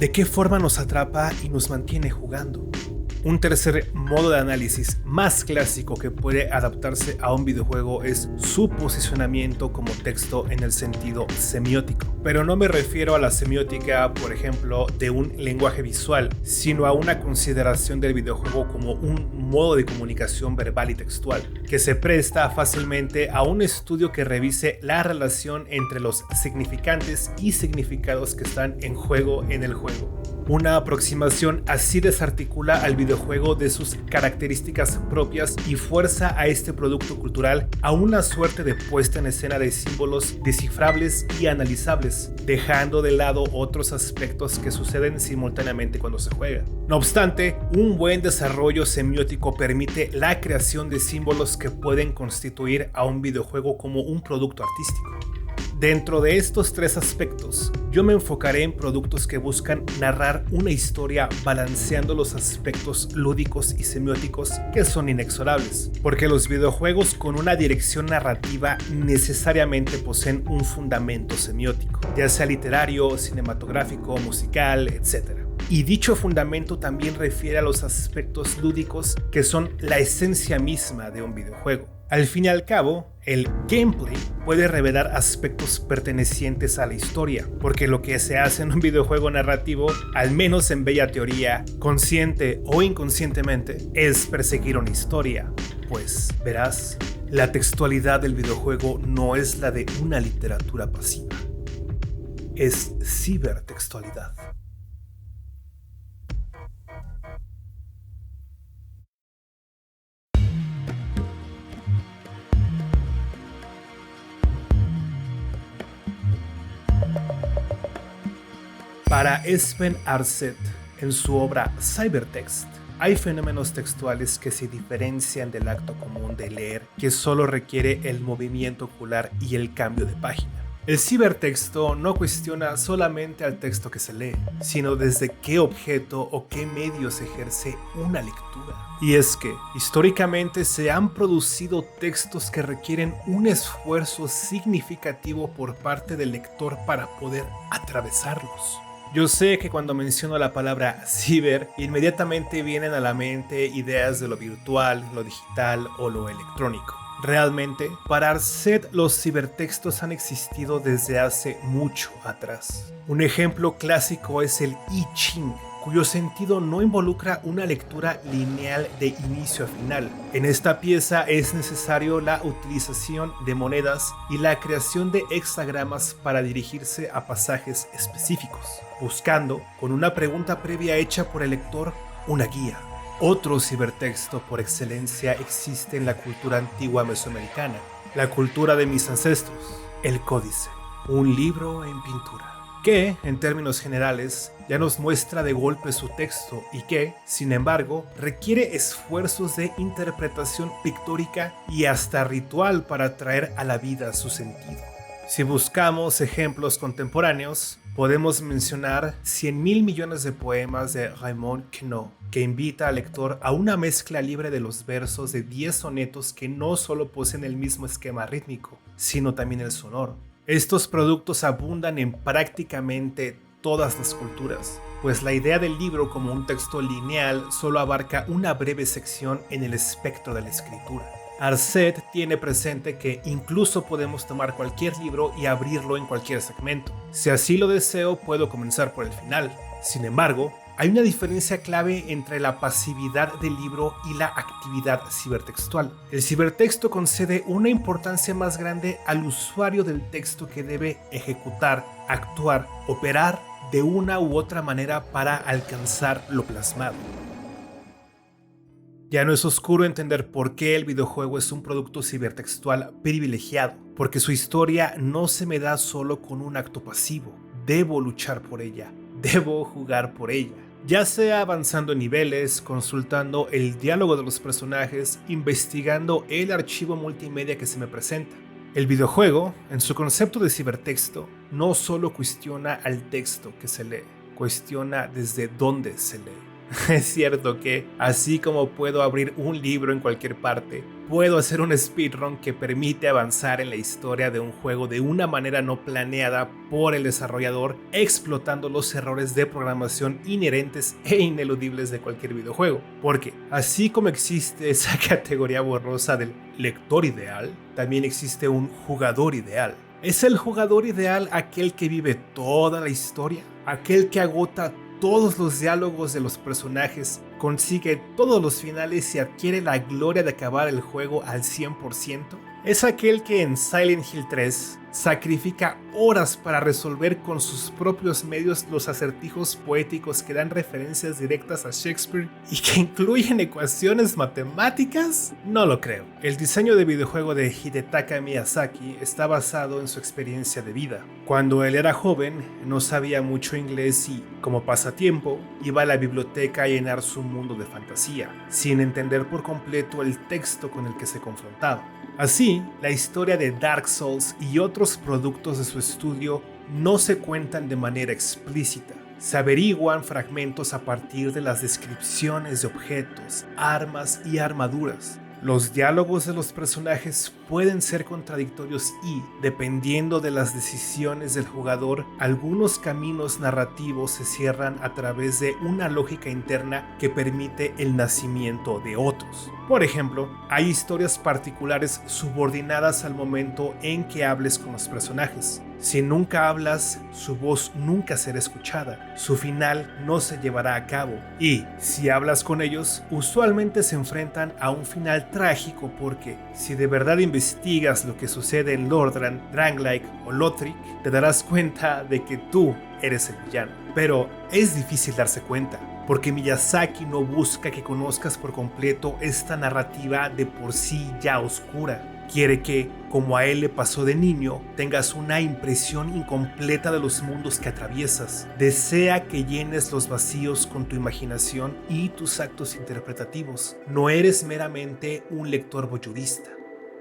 ¿De qué forma nos atrapa y nos mantiene jugando? Un tercer modo de análisis más clásico que puede adaptarse a un videojuego es su posicionamiento como texto en el sentido semiótico. Pero no me refiero a la semiótica, por ejemplo, de un lenguaje visual, sino a una consideración del videojuego como un modo de comunicación verbal y textual, que se presta fácilmente a un estudio que revise la relación entre los significantes y significados que están en juego en el juego. Una aproximación así desarticula al videojuego de sus características propias y fuerza a este producto cultural a una suerte de puesta en escena de símbolos descifrables y analizables, dejando de lado otros aspectos que suceden simultáneamente cuando se juega. No obstante, un buen desarrollo semiótico permite la creación de símbolos que pueden constituir a un videojuego como un producto artístico. Dentro de estos 3 aspectos, yo me enfocaré en productos que buscan narrar una historia balanceando los aspectos lúdicos y semióticos que son inexorables, porque los videojuegos con una dirección narrativa necesariamente poseen un fundamento semiótico, ya sea literario, cinematográfico, musical, etc. Y dicho fundamento también refiere a los aspectos lúdicos que son la esencia misma de un videojuego. Al fin y al cabo, el gameplay puede revelar aspectos pertenecientes a la historia, porque lo que se hace en un videojuego narrativo, al menos en bella teoría, consciente o inconscientemente, es perseguir una historia. Pues verás, la textualidad del videojuego no es la de una literatura pasiva, es cibertextualidad. Para Espen Aarseth, en su obra Cybertext, hay fenómenos textuales que se diferencian del acto común de leer, que solo requiere el movimiento ocular y el cambio de página. El cibertexto no cuestiona solamente al texto que se lee, sino desde qué objeto o qué medio se ejerce una lectura. Y es que, históricamente, se han producido textos que requieren un esfuerzo significativo por parte del lector para poder atravesarlos. Yo sé que cuando menciono la palabra ciber, inmediatamente vienen a la mente ideas de lo virtual, lo digital o lo electrónico. Realmente, para Arset los cibertextos han existido desde hace mucho atrás. Un ejemplo clásico es el I Ching, cuyo sentido no involucra una lectura lineal de inicio a final. En esta pieza es necesario la utilización de monedas y la creación de hexagramas para dirigirse a pasajes específicos, buscando, con una pregunta previa hecha por el lector, una guía. Otro cibertexto por excelencia existe en la cultura antigua mesoamericana, la cultura de mis ancestros, el códice, un libro en pintura, que, en términos generales, ya nos muestra de golpe su texto y que, sin embargo, requiere esfuerzos de interpretación pictórica y hasta ritual para traer a la vida su sentido. Si buscamos ejemplos contemporáneos, podemos mencionar 100.000 millones de poemas de Raymond Queneau, que invita al lector a una mezcla libre de los versos de 10 sonetos que no solo poseen el mismo esquema rítmico, sino también el sonoro. Estos productos abundan en prácticamente todas las culturas, pues la idea del libro como un texto lineal solo abarca una breve sección en el espectro de la escritura. Arset tiene presente que incluso podemos tomar cualquier libro y abrirlo en cualquier segmento. Si así lo deseo, puedo comenzar por el final. Sin embargo, hay una diferencia clave entre la pasividad del libro y la actividad cibertextual. El cibertexto concede una importancia más grande al usuario del texto que debe ejecutar, actuar, operar de una u otra manera para alcanzar lo plasmado. Ya no es oscuro entender por qué el videojuego es un producto cibertextual privilegiado, porque su historia no se me da solo con un acto pasivo. Debo luchar por ella, debo jugar por ella. Ya sea avanzando niveles, consultando el diálogo de los personajes, investigando el archivo multimedia que se me presenta. El videojuego, en su concepto de cibertexto, no solo cuestiona al texto que se lee, cuestiona desde dónde se lee. Es cierto que, así como puedo abrir un libro en cualquier parte, puedo hacer un speedrun que permite avanzar en la historia de un juego de una manera no planeada por el desarrollador, explotando los errores de programación inherentes e ineludibles de cualquier videojuego. Porque, así como existe esa categoría borrosa del lector ideal, también existe un jugador ideal. ¿Es el jugador ideal aquel que vive toda la historia? ¿Aquel que agota todos los diálogos de los personajes, consigue todos los finales y adquiere la gloria de acabar el juego al 100%? Es aquel que en Silent Hill 3 sacrifica horas para resolver con sus propios medios los acertijos poéticos que dan referencias directas a Shakespeare y que incluyen ecuaciones matemáticas? No lo creo. El diseño de videojuego de Hidetaka Miyazaki está basado en su experiencia de vida. Cuando él era joven, no sabía mucho inglés y, como pasatiempo, iba a la biblioteca a llenar su mundo de fantasía, sin entender por completo el texto con el que se confrontaba. Así, la historia de Dark Souls y otros productos de su estudio no se cuentan de manera explícita. Se averiguan fragmentos a partir de las descripciones de objetos, armas y armaduras. Los diálogos de los personajes pueden ser contradictorios y, dependiendo de las decisiones del jugador, algunos caminos narrativos se cierran a través de una lógica interna que permite el nacimiento de otros. Por ejemplo, hay historias particulares subordinadas al momento en que hables con los personajes. Si nunca hablas, su voz nunca será escuchada, su final no se llevará a cabo. Y si hablas con ellos, usualmente se enfrentan a un final trágico porque, si de verdad investigas lo que sucede en Lordran, Drangleic o Lothric, te darás cuenta de que tú eres el villano. Pero es difícil darse cuenta, porque Miyazaki no busca que conozcas por completo esta narrativa de por sí ya oscura. Quiere que, como a él le pasó de niño, tengas una impresión incompleta de los mundos que atraviesas. Desea que llenes los vacíos con tu imaginación y tus actos interpretativos. No eres meramente un lector voyeurista.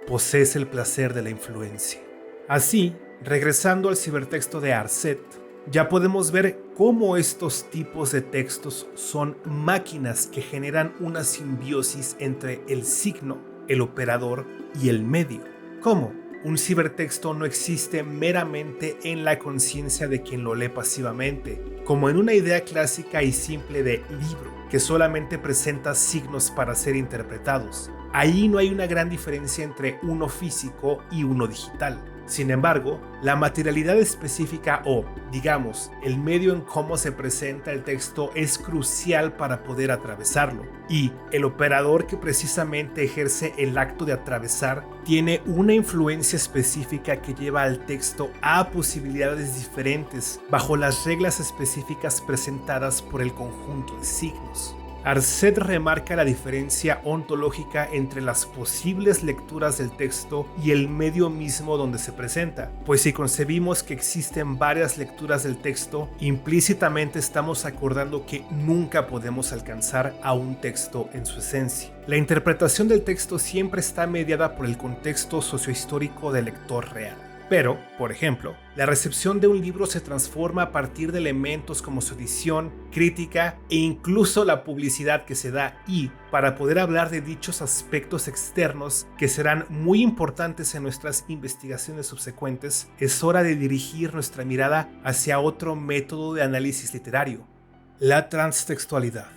Posees el placer de la influencia. Así, Regresando al cibertexto de Arset, ya podemos ver cómo estos tipos de textos son máquinas que generan una simbiosis entre el signo, el operador y el medio. ¿Cómo? Un cibertexto no existe meramente en la conciencia de quien lo lee pasivamente, como en una idea clásica y simple de libro, que solamente presenta signos para ser interpretados. Ahí no hay una gran diferencia entre uno físico y uno digital. Sin embargo, la materialidad específica o, digamos, el medio en cómo se presenta el texto es crucial para poder atravesarlo. Y el operador que precisamente ejerce el acto de atravesar tiene una influencia específica que lleva al texto a posibilidades diferentes bajo las reglas específicas presentadas por el conjunto de signos. Arset remarca la diferencia ontológica entre las posibles lecturas del texto y el medio mismo donde se presenta, pues si concebimos que existen varias lecturas del texto, implícitamente estamos acordando que nunca podemos alcanzar a un texto en su esencia. La interpretación del texto siempre está mediada por el contexto sociohistórico del lector real. Pero, por ejemplo, la recepción de un libro se transforma a partir de elementos como su edición, crítica e incluso la publicidad que se da y, para poder hablar de dichos aspectos externos que serán muy importantes en nuestras investigaciones subsecuentes, es hora de dirigir nuestra mirada hacia otro método de análisis literario: la transtextualidad.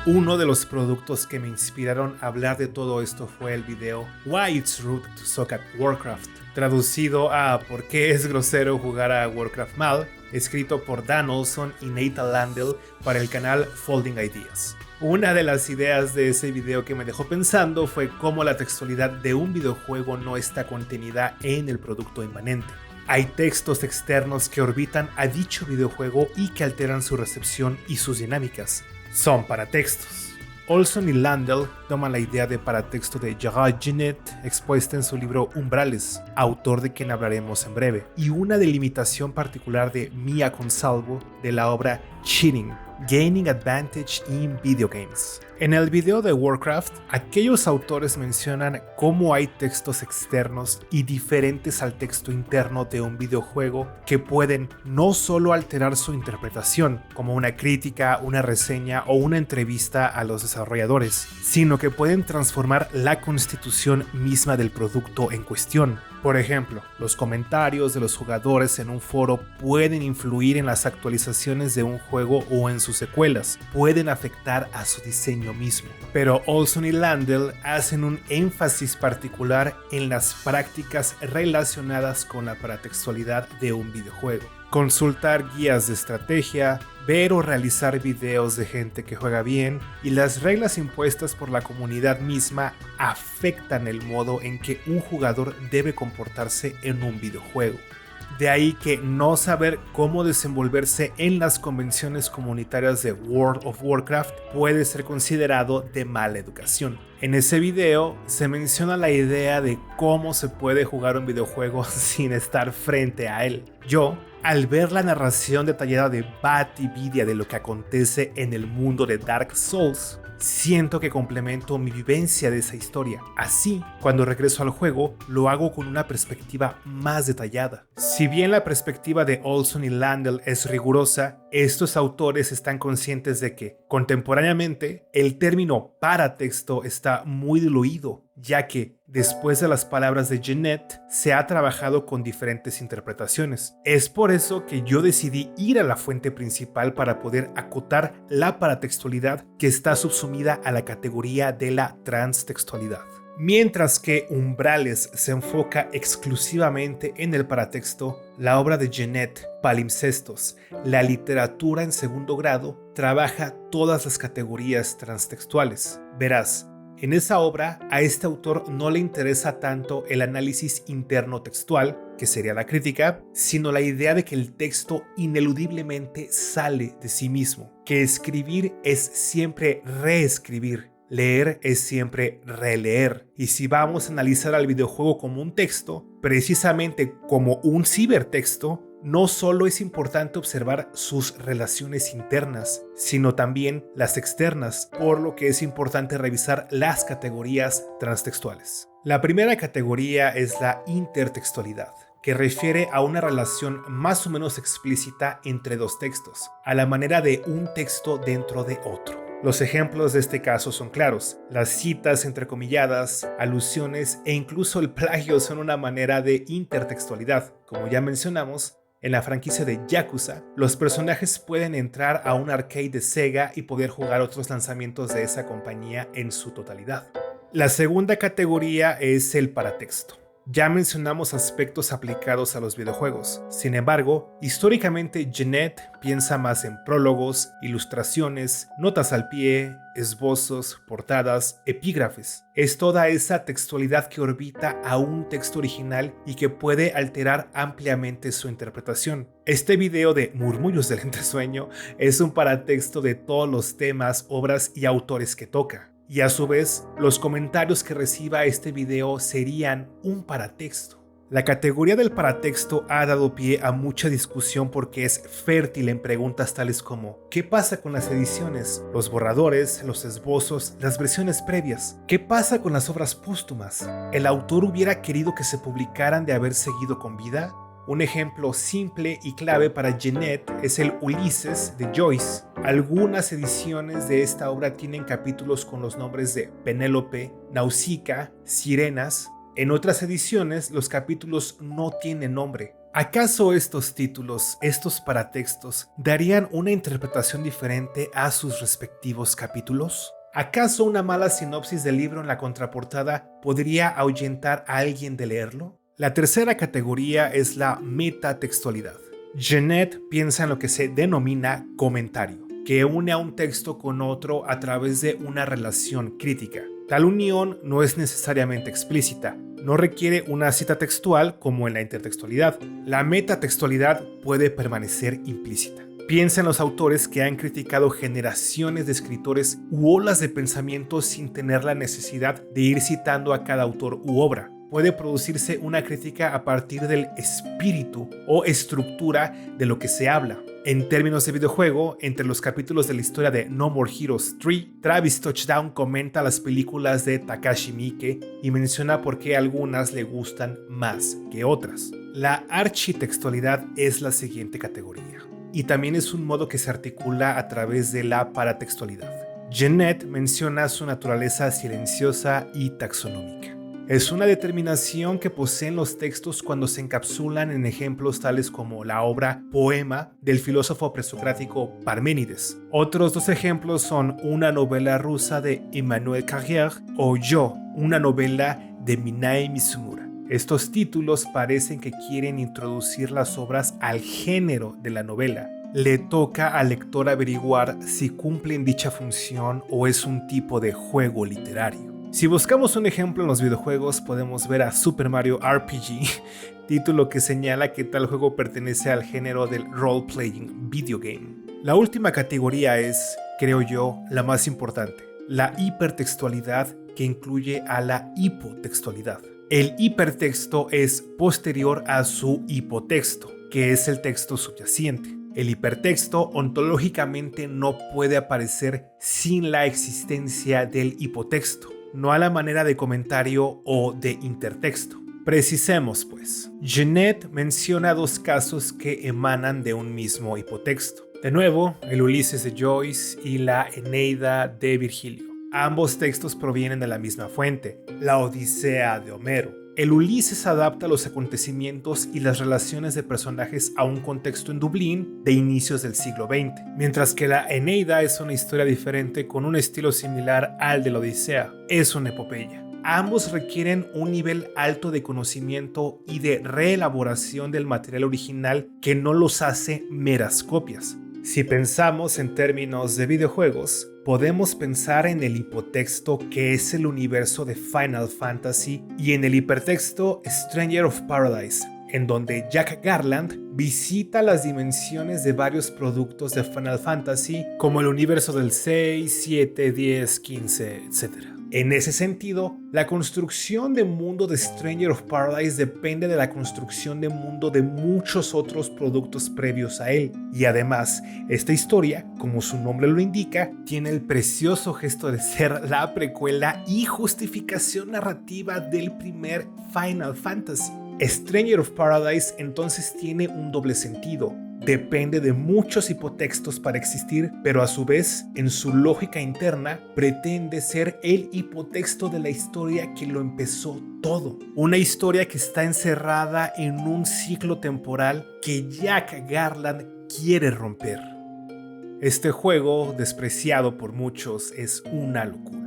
Uno de los productos que me inspiraron a hablar de todo esto fue el video Why It's Rude to Suck at Warcraft, traducido a ¿Por qué es grosero jugar a Warcraft mal?, escrito por Dan Olson y Nathan Landell para el canal Folding Ideas. Una de las ideas de ese video que me dejó pensando fue cómo la textualidad de un videojuego no está contenida en el producto inmanente. Hay textos externos que orbitan a dicho videojuego y que alteran su recepción y sus dinámicas. Son paratextos. Olson y Landell toman la idea de paratexto de Gerard Genette, expuesta en su libro Umbrales, autor de quien hablaremos en breve, y una delimitación particular de Mia Consalvo de la obra Cheating, Gaining Advantage in Video Games. En el video de Warcraft, aquellos autores mencionan cómo hay textos externos y diferentes al texto interno de un videojuego que pueden no solo alterar su interpretación, como una crítica, una reseña o una entrevista a los desarrolladores, sino que pueden transformar la constitución misma del producto en cuestión. Por ejemplo, los comentarios de los jugadores en un foro pueden influir en las actualizaciones de un juego o en sus secuelas, pueden afectar a su diseño mismo. Pero Olson y Landell hacen un énfasis particular en las prácticas relacionadas con la paratextualidad de un videojuego. Consultar guías de estrategia, ver o realizar videos de gente que juega bien, y las reglas impuestas por la comunidad misma afectan el modo en que un jugador debe comportarse en un videojuego. De ahí que no saber cómo desenvolverse en las convenciones comunitarias de World of Warcraft puede ser considerado de mala educación. En ese video se menciona la idea de cómo se puede jugar un videojuego sin estar frente a él. Yo, al ver la narración detallada de Bat y Vidia de lo que acontece en el mundo de Dark Souls, siento que complemento mi vivencia de esa historia. Así, cuando regreso al juego, lo hago con una perspectiva más detallada. Si bien la perspectiva de Olson y Landell es rigurosa, estos autores están conscientes de que, contemporáneamente, el término paratexto está muy diluido, ya que, después de las palabras de Genette, se ha trabajado con diferentes interpretaciones. Es por eso que yo decidí ir a la fuente principal para poder acotar la paratextualidad que está subsumida a la categoría de la transtextualidad. Mientras que Umbrales se enfoca exclusivamente en el paratexto, la obra de Genette, Palimpsestos, la literatura en segundo grado, trabaja todas las categorías transtextuales. Verás, en esa obra a este autor no le interesa tanto el análisis interno textual, que sería la crítica, sino la idea de que el texto ineludiblemente sale de sí mismo, que escribir es siempre reescribir. Leer es siempre releer, y si vamos a analizar al videojuego como un texto, precisamente como un cibertexto, no solo es importante observar sus relaciones internas, sino también las externas, por lo que es importante revisar las categorías transtextuales. La primera categoría es la intertextualidad, que refiere a una relación más o menos explícita entre dos textos, a la manera de un texto dentro de otro. Los ejemplos de este caso son claros. Las citas entrecomilladas, alusiones e incluso el plagio son una manera de intertextualidad. Como ya mencionamos, en la franquicia de Yakuza, los personajes pueden entrar a un arcade de Sega y poder jugar otros lanzamientos de esa compañía en su totalidad. La segunda categoría es el paratexto. Ya mencionamos aspectos aplicados a los videojuegos. Sin embargo, históricamente Genet piensa más en prólogos, ilustraciones, notas al pie, esbozos, portadas, epígrafes. Es toda esa textualidad que orbita a un texto original y que puede alterar ampliamente su interpretación. Este video de Murmullos del Entresueño es un paratexto de todos los temas, obras y autores que toca. Y a su vez, los comentarios que reciba este video serían un paratexto. La categoría del paratexto ha dado pie a mucha discusión porque es fértil en preguntas tales como ¿qué pasa con las ediciones, los borradores, los esbozos, las versiones previas? ¿Qué pasa con las obras póstumas? ¿El autor hubiera querido que se publicaran de haber seguido con vida? Un ejemplo simple y clave para Genet es el Ulises de Joyce. Algunas ediciones de esta obra tienen capítulos con los nombres de Penélope, Nausicaa, Sirenas. En otras ediciones, los capítulos no tienen nombre. ¿Acaso estos títulos, estos paratextos, darían una interpretación diferente a sus respectivos capítulos? ¿Acaso una mala sinopsis del libro en la contraportada podría ahuyentar a alguien de leerlo? La tercera categoría es la metatextualidad. Genet piensa en lo que se denomina comentario, que une a un texto con otro a través de una relación crítica. Tal unión no es necesariamente explícita, no requiere una cita textual como en la intertextualidad. La metatextualidad puede permanecer implícita. Piensa en los autores que han criticado generaciones de escritores u olas de pensamiento sin tener la necesidad de ir citando a cada autor u obra. Puede producirse una crítica a partir del espíritu o estructura de lo que se habla. En términos de videojuego, entre los capítulos de la historia de No More Heroes 3, Travis Touchdown comenta las películas de Takashi Miike y menciona por qué algunas le gustan más que otras. La architextualidad es la siguiente categoría, y también es un modo que se articula a través de la paratextualidad. Genet menciona su naturaleza silenciosa y taxonómica. Es una determinación que poseen los textos cuando se encapsulan en ejemplos tales como la obra Poema del filósofo presocrático Parménides. Otros dos ejemplos son una novela rusa de Emmanuel Carrère o Yo, una novela de Minae Mizumura. Estos títulos parecen que quieren introducir las obras al género de la novela. Le toca al lector averiguar si cumplen dicha función o es un tipo de juego literario. Si buscamos un ejemplo en los videojuegos, podemos ver a Super Mario RPG, título que señala que tal juego pertenece al género del role-playing video game. La última categoría es, creo yo, la más importante, la hipertextualidad, que incluye a la hipotextualidad. El hipertexto es posterior a su hipotexto, que es el texto subyacente. El hipertexto ontológicamente no puede aparecer sin la existencia del hipotexto, no a la manera de comentario o de intertexto. Precisemos, pues. Genet menciona dos casos que emanan de un mismo hipotexto. De nuevo, el Ulises de Joyce y la Eneida de Virgilio. Ambos textos provienen de la misma fuente, la Odisea de Homero. El Ulises adapta los acontecimientos y las relaciones de personajes a un contexto en Dublín de inicios del siglo XX, mientras que la Eneida es una historia diferente con un estilo similar al de la Odisea. Es una epopeya. Ambos requieren un nivel alto de conocimiento y de reelaboración del material original que no los hace meras copias. Si pensamos en términos de videojuegos, podemos pensar en el hipotexto, que es el universo de Final Fantasy, y en el hipertexto Stranger of Paradise, en donde Jack Garland visita las dimensiones de varios productos de Final Fantasy, como el universo del 6, 7, 10, 15, etc. En ese sentido, la construcción de mundo de Stranger of Paradise depende de la construcción de mundo de muchos otros productos previos a él. Y además, esta historia, como su nombre lo indica, tiene el precioso gesto de ser la precuela y justificación narrativa del primer Final Fantasy. Stranger of Paradise entonces tiene un doble sentido. Depende de muchos hipotextos para existir, pero a su vez, en su lógica interna, pretende ser el hipotexto de la historia que lo empezó todo. Una historia que está encerrada en un ciclo temporal que Jack Garland quiere romper. Este juego, despreciado por muchos, es una locura.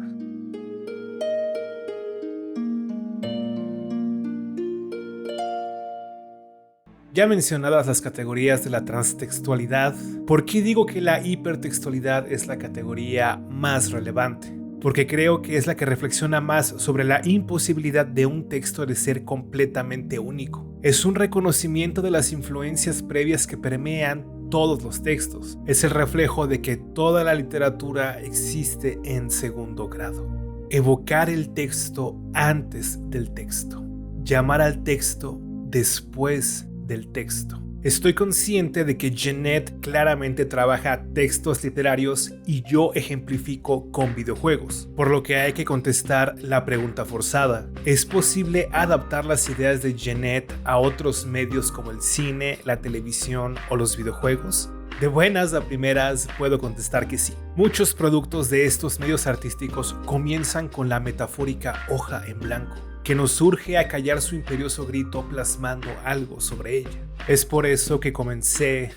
Ya mencionadas las categorías de la transtextualidad, ¿por qué digo que la hipertextualidad es la categoría más relevante? Porque creo que es la que reflexiona más sobre la imposibilidad de un texto de ser completamente único. Es un reconocimiento de las influencias previas que permean todos los textos. Es el reflejo de que toda la literatura existe en segundo grado. Evocar el texto antes del texto. Llamar al texto después del texto. Estoy consciente de que Jeanette claramente trabaja textos literarios y yo ejemplifico con videojuegos, por lo que hay que contestar la pregunta forzada. ¿Es posible adaptar las ideas de Jeanette a otros medios como el cine, la televisión o los videojuegos? De buenas a primeras puedo contestar que sí. Muchos productos de estos medios artísticos comienzan con la metafórica hoja en blanco, que nos urge a callar su imperioso grito plasmando algo sobre ella. Es por eso que comencé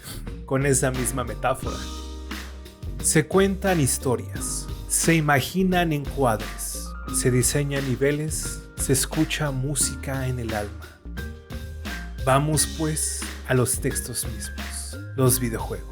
con esa misma metáfora. Se cuentan historias, se imaginan encuadres, se diseñan niveles, se escucha música en el alma. Vamos pues a los textos mismos, los videojuegos.